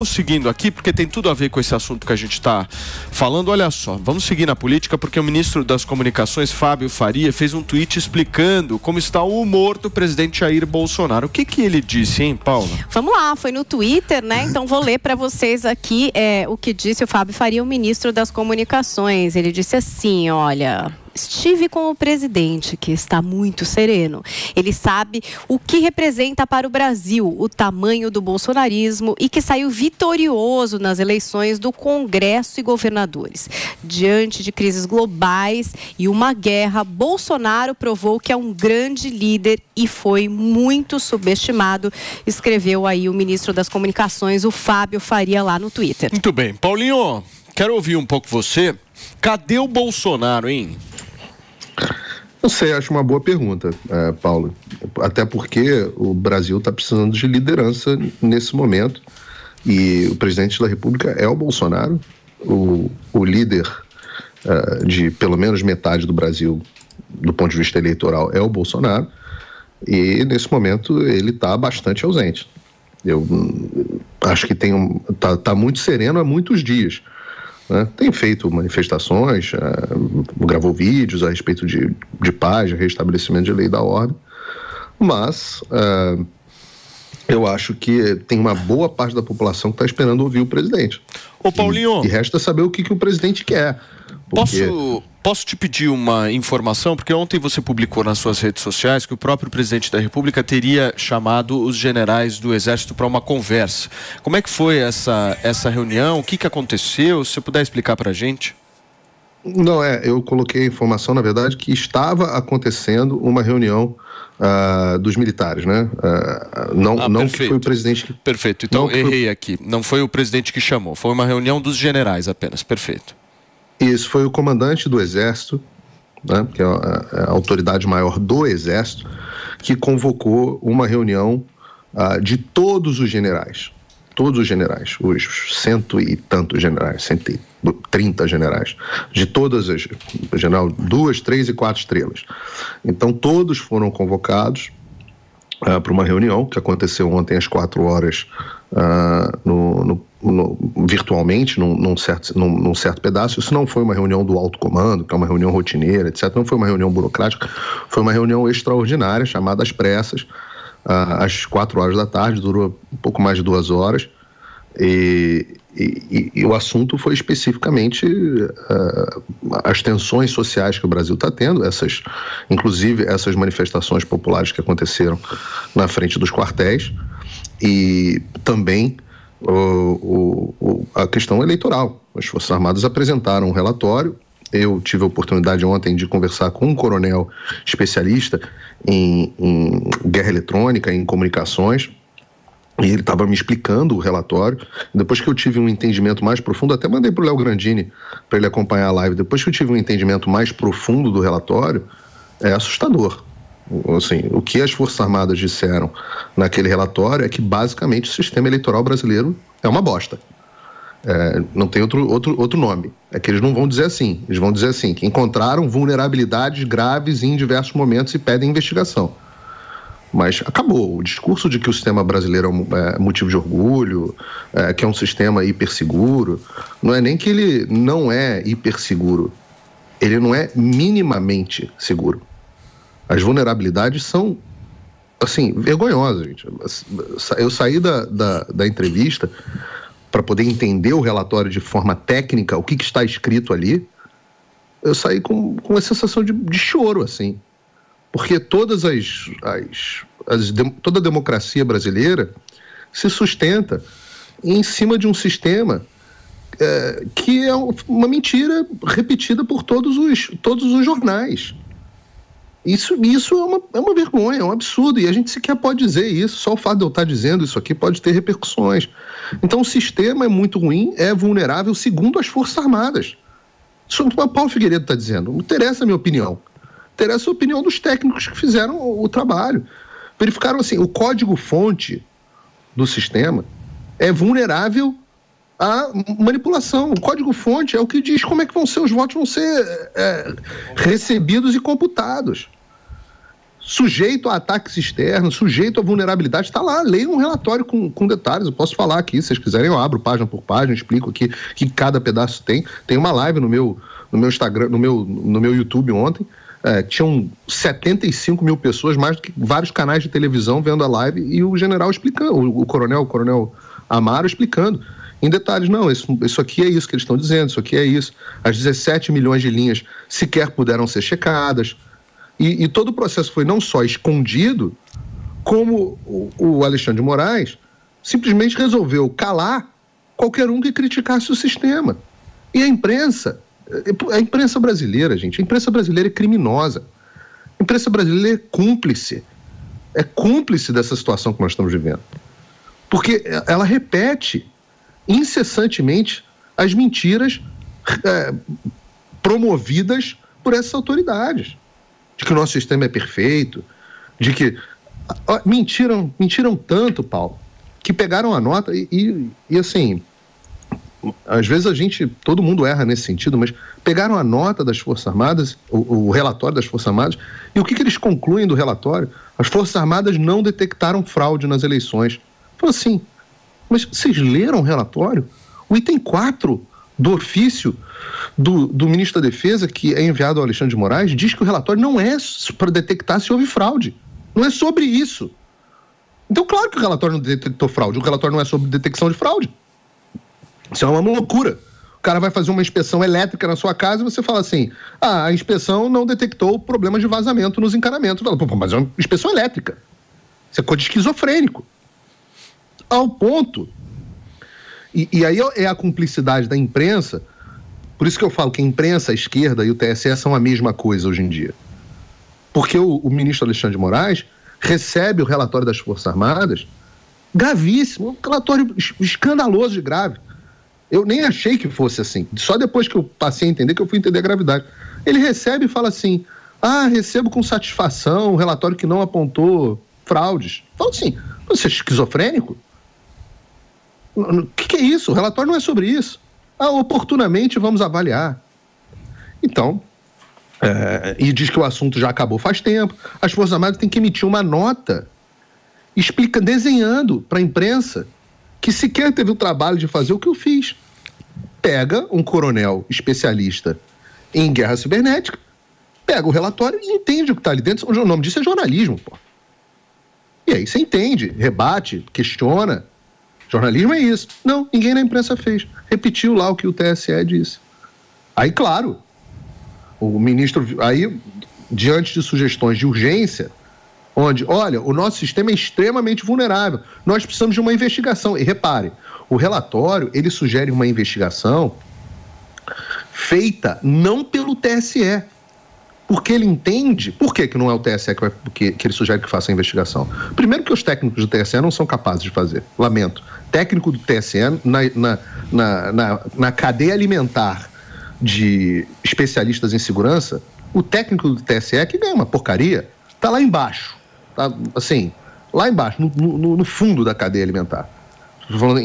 Seguindo aqui, porque tem tudo a ver com esse assunto que a gente está falando. Olha só, vamos seguir na política, porque o ministro das Comunicações, Fábio Faria, fez um tweet explicando como está o humor do presidente Jair Bolsonaro. O que ele disse, hein, Paula? Vamos lá, foi no Twitter, né? Então vou ler para vocês aqui o que disse o Fábio Faria, o ministro das Comunicações. Ele disse assim, olha... Estive com o presidente, que está muito sereno. Ele sabe o que representa para o Brasil o tamanho do bolsonarismo e que saiu vitorioso nas eleições do Congresso e governadores. Diante de crises globais e uma guerra, Bolsonaro provou que é um grande líder e foi muito subestimado, escreveu aí o ministro das Comunicações, o Fábio Faria, lá no Twitter. Muito bem. Paulinho, quero ouvir um pouco você. Cadê o Bolsonaro, hein? Não sei, acho uma boa pergunta, Paulo. Até porque o Brasil está precisando de liderança nesse momento. E o presidente da República é o Bolsonaro, o líder de pelo menos metade do Brasil, do ponto de vista eleitoral, é o Bolsonaro. E nesse momento ele está bastante ausente. Eu acho que tá muito sereno há muitos dias. Tem feito manifestações, gravou vídeos a respeito de paz, de restabelecimento de lei e da ordem, mas eu acho que tem uma boa parte da população que está esperando ouvir o presidente. Ô Paulinho... E resta saber o que o presidente quer. Porque... Posso te pedir uma informação? Porque ontem você publicou nas suas redes sociais que o próprio presidente da República teria chamado os generais do Exército para uma conversa. Como é que foi essa reunião? O que aconteceu? Se você puder explicar para a gente. Não, eu coloquei a informação, na verdade, que estava acontecendo uma reunião dos militares, né? Não que foi o presidente que... Perfeito, então errei aqui. Não foi o presidente que chamou, foi uma reunião dos generais apenas, perfeito. Isso, foi o comandante do Exército, né, que é a autoridade maior do Exército, que convocou uma reunião de todos os generais. Todos os generais, os cento e tantos generais, 130 generais, de todas as, general 2, 3 e 4 estrelas. Então todos foram convocados para uma reunião que aconteceu ontem às 4 horas virtualmente, num certo pedaço. Isso não foi uma reunião do alto comando, que é uma reunião rotineira, etc. Não foi uma reunião burocrática, foi uma reunião extraordinária, chamada às pressas, às 4 horas da tarde, durou um pouco mais de 2 horas, e o assunto foi especificamente as tensões sociais que o Brasil está tendo, inclusive essas manifestações populares que aconteceram na frente dos quartéis, e também a questão eleitoral. As Forças Armadas apresentaram um relatório. Eu tive a oportunidade ontem de conversar com um coronel especialista em guerra eletrônica, em comunicações, e ele estava me explicando o relatório. Depois que eu tive um entendimento mais profundo, até mandei para o Léo Grandini para ele acompanhar a live. Depois que eu tive um entendimento mais profundo do relatório, é assustador. Assim, o que as Forças Armadas disseram naquele relatório é que basicamente o sistema eleitoral brasileiro é uma bosta. Não tem outro nome. É que eles não vão dizer assim. Eles vão dizer assim, que encontraram vulnerabilidades graves em diversos momentos e pedem investigação. Mas acabou. O discurso de que o sistema brasileiro é motivo de orgulho, que é um sistema hiperseguro, não é nem que ele não é hiperseguro, ele não é minimamente seguro. As vulnerabilidades são, assim, vergonhosas, gente. Eu saí da entrevista para poder entender o relatório de forma técnica, o que está escrito ali. Eu saí com uma sensação de choro, assim. Porque toda a democracia brasileira se sustenta em cima de um sistema que é uma mentira repetida por todos os jornais. Isso é uma vergonha, é um absurdo, e a gente sequer pode dizer isso. Só o fato de eu estar dizendo isso aqui pode ter repercussões. Então o sistema é muito ruim, é vulnerável, segundo as Forças Armadas. Isso é o que o Paulo Figueiredo está dizendo. Não interessa a minha opinião. Interessa a opinião dos técnicos que fizeram o trabalho. Verificaram assim, o código-fonte do sistema é vulnerável à manipulação. O código-fonte é o que diz como é que os votos vão ser recebidos e computados. sujeito a ataques externos, sujeito a vulnerabilidade, está lá, leia um relatório com detalhes, eu posso falar aqui, se vocês quiserem eu abro página por página, explico aqui que cada pedaço tem uma live no meu Instagram, no meu YouTube ontem, tinham 75 mil pessoas, mais do que vários canais de televisão vendo a live, e o general explicando, o coronel Amaro explicando em detalhes, não, isso aqui é isso que eles estão dizendo, isso aqui é isso, as 17 milhões de linhas sequer puderam ser checadas, e todo o processo foi não só escondido, como o Alexandre de Moraes simplesmente resolveu calar qualquer um que criticasse o sistema. E a imprensa brasileira, gente, a imprensa brasileira é criminosa, a imprensa brasileira é cúmplice dessa situação que nós estamos vivendo, porque ela repete incessantemente as mentiras promovidas por essas autoridades, de que o nosso sistema é perfeito, de que mentiram tanto, Paulo, que pegaram a nota e assim, às vezes todo mundo erra nesse sentido, mas pegaram a nota das Forças Armadas, o relatório das Forças Armadas, e o que eles concluem do relatório? As Forças Armadas não detectaram fraude nas eleições. Falei assim, mas vocês leram o relatório? O item 4 do ofício do ministro da Defesa, que é enviado ao Alexandre de Moraes, diz que o relatório não é para detectar se houve fraude. Não é sobre isso. Então, claro que o relatório não detectou fraude. O relatório não é sobre detecção de fraude. Isso é uma loucura. O cara vai fazer uma inspeção elétrica na sua casa e você fala assim, a inspeção não detectou problemas de vazamento nos encanamentos. Fala, mas é uma inspeção elétrica. Isso é coisa de esquizofrênico. Ao ponto... E aí é a cumplicidade da imprensa, por isso que eu falo que a imprensa, a esquerda e o TSE são a mesma coisa hoje em dia. Porque o ministro Alexandre de Moraes recebe o relatório das Forças Armadas gravíssimo, um relatório escandaloso de grave. Eu nem achei que fosse assim, só depois que eu passei a entender que eu fui entender a gravidade. Ele recebe e fala assim, recebo com satisfação um relatório que não apontou fraudes. Fala assim, você é esquizofrênico? O que é isso? O relatório não é sobre isso. Oportunamente vamos avaliar. Então, e diz que o assunto já acabou faz tempo. As Forças Armadas têm que emitir uma nota desenhando para a imprensa que sequer teve o trabalho de fazer o que eu fiz. Pega um coronel especialista em guerra cibernética, pega o relatório e entende o que está ali dentro. O nome disso é jornalismo, pô. E aí você entende, rebate, questiona. Jornalismo é isso. Não, ninguém na imprensa fez. Repetiu lá o que o TSE disse. Aí, claro, o ministro, diante de sugestões de urgência, onde, olha, o nosso sistema é extremamente vulnerável, nós precisamos de uma investigação. E repare, o relatório, ele sugere uma investigação feita não pelo TSE, porque ele entende... Por que não é o TSE que ele sugere que faça a investigação? Primeiro que os técnicos do TSE não são capazes de fazer. Lamento. Técnico do TSE, na cadeia alimentar de especialistas em segurança, o técnico do TSE que ganha uma porcaria, está lá embaixo. Tá, assim, lá embaixo, no fundo da cadeia alimentar. Estou falando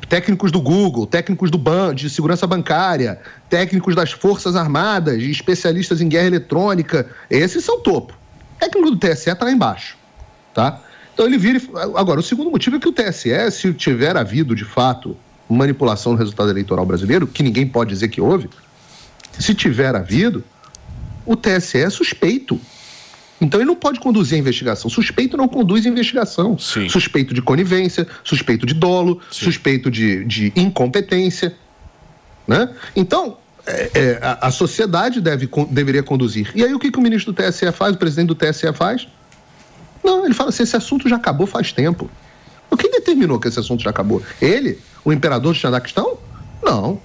técnicos do Google, técnicos de segurança bancária, técnicos das Forças Armadas, especialistas em guerra eletrônica, esses são topo. O técnico do TSE está lá embaixo, tá? Então ele vira... Agora, o segundo motivo é que o TSE, se tiver havido, de fato, manipulação no resultado eleitoral brasileiro, que ninguém pode dizer que houve, se tiver havido, o TSE é suspeito. Então ele não pode conduzir a investigação. Suspeito não conduz a investigação. Sim. Suspeito de conivência, suspeito de dolo, sim, suspeito de incompetência, né? Então, a sociedade deveria conduzir. E aí o que o ministro do TSE faz, o presidente do TSE faz? Não, ele fala assim, esse assunto já acabou faz tempo. Quem determinou que esse assunto já acabou? Ele? O imperador de Xandaquistão? Não.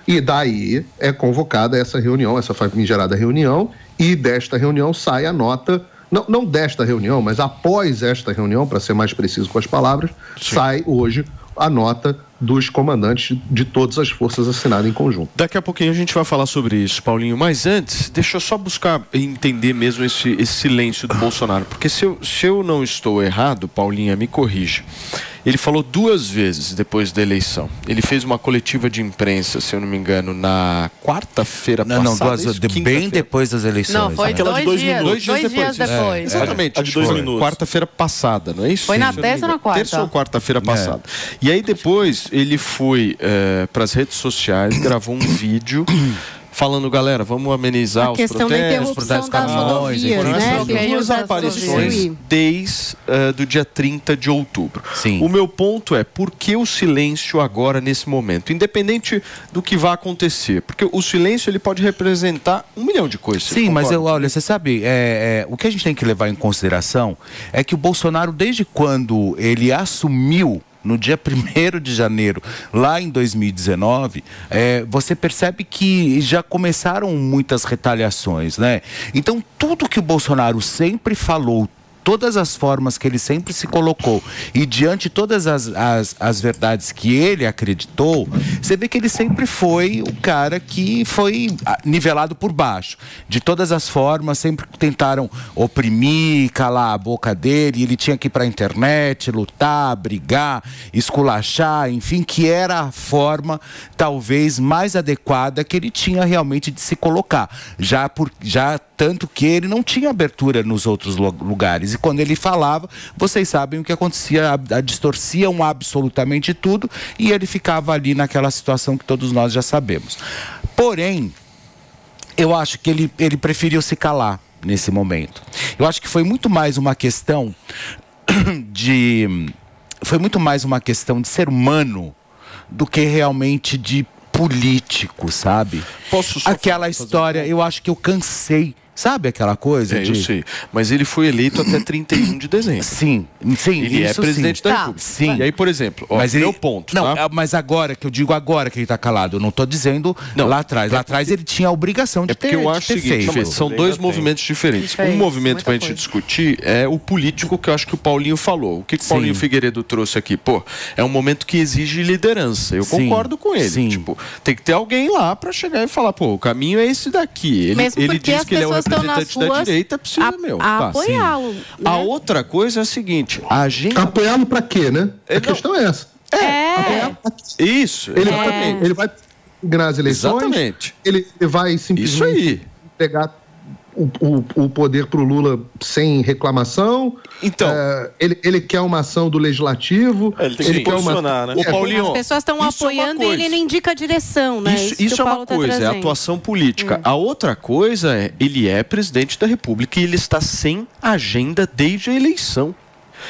E daí é convocada essa reunião, essa famigerada reunião, e desta reunião sai a nota, não desta reunião, mas após esta reunião, para ser mais preciso com as palavras, sim, sai hoje a nota dos comandantes de todas as forças assinada em conjunto. Daqui a pouquinho a gente vai falar sobre isso, Paulinho. Mas antes, deixa eu só buscar entender mesmo esse silêncio do Bolsonaro. Porque se eu não estou errado, Paulinha, me corrija. Ele falou 2 vezes depois da eleição. Ele fez uma coletiva de imprensa, se eu não me engano, na quarta-feira passada. Não, bem depois das eleições. Não, foi aquela de 2 minutos. 2 dias depois. Exatamente. A de 2 minutos. Quarta-feira passada, não é isso? Foi na terça ou na quarta? Terça ou quarta-feira passada. E aí depois ele foi para as redes sociais, gravou um vídeo falando, galera, vamos amenizar os protestos. A questão da interrupção das rodovias, né? Duas aparições desde do dia 30 de outubro. Sim. O meu ponto é, por que o silêncio agora, nesse momento? Independente do que vai acontecer. Porque o silêncio, ele pode representar 1 milhão de coisas. Sim, mas olha, você sabe, o que a gente tem que levar em consideração é que o Bolsonaro, desde quando ele assumiu, no dia 1º de janeiro, lá em 2019, você percebe que já começaram muitas retaliações, né? Então, tudo que o Bolsonaro sempre falou, todas as formas que ele sempre se colocou e diante de todas as verdades que ele acreditou, você vê que ele sempre foi o cara que foi nivelado por baixo. De todas as formas, sempre tentaram oprimir, calar a boca dele, ele tinha que ir para a internet, lutar, brigar, esculachar, enfim, que era a forma talvez mais adequada que ele tinha realmente de se colocar. Já tanto que ele não tinha abertura nos outros lugares. E quando ele falava, vocês sabem o que acontecia, distorciam absolutamente tudo e ele ficava ali naquela situação que todos nós já sabemos. Porém, eu acho que ele preferiu se calar nesse momento. Eu acho que foi muito mais uma questão de ser humano do que realmente de político, sabe? Aquela história, eu acho que eu cansei. Sabe aquela coisa? Eu sei. Mas ele foi eleito até 31 de dezembro. Sim. Ele é presidente da República. Sim. E aí, por exemplo, meu ponto. Não, tá? mas agora, que eu digo agora que ele está calado, eu não estou dizendo lá atrás. Lá atrás ele tinha a obrigação de ter feito. É porque eu acho o seguinte, são 2 movimentos diferentes. Um movimento para a gente discutir é o político, que eu acho que o Paulinho falou. O que o Paulinho Figueiredo trouxe aqui? É um momento que exige liderança. Eu concordo com ele. Sim. Tipo, tem que ter alguém lá para chegar e falar, o caminho é esse daqui. Ele diz que ele é o representante da direita, precisa apoiá-lo. Né? A outra coisa é a seguinte, a gente... Apoiá-lo para quê, né? A questão é essa. Isso, ele vai ganhar as eleições. Exatamente. Ele vai simplesmente pegar o poder para o Lula sem reclamação. Então, ele quer uma ação do Legislativo. Ele tem que posicionar, né? Paulinho, as pessoas estão apoiando e ele não indica a direção, né? Isso é uma coisa, é atuação política. A outra coisa é, ele é presidente da República e ele está sem agenda desde a eleição.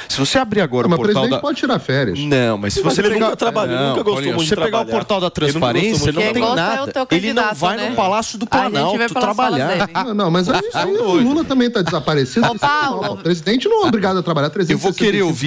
Se você abrir agora o portal o presidente pode tirar férias. Não, mas se você ele pegar... nunca trabalhou, nunca gostou muito de você pegar o portal da transparência, não tem nada. Ele não vai no Palácio do Planalto trabalhar. Não, mas aí o Lula também está desaparecido. Paulo, O presidente não é obrigado a trabalhar 365 Eu vou querer ouvir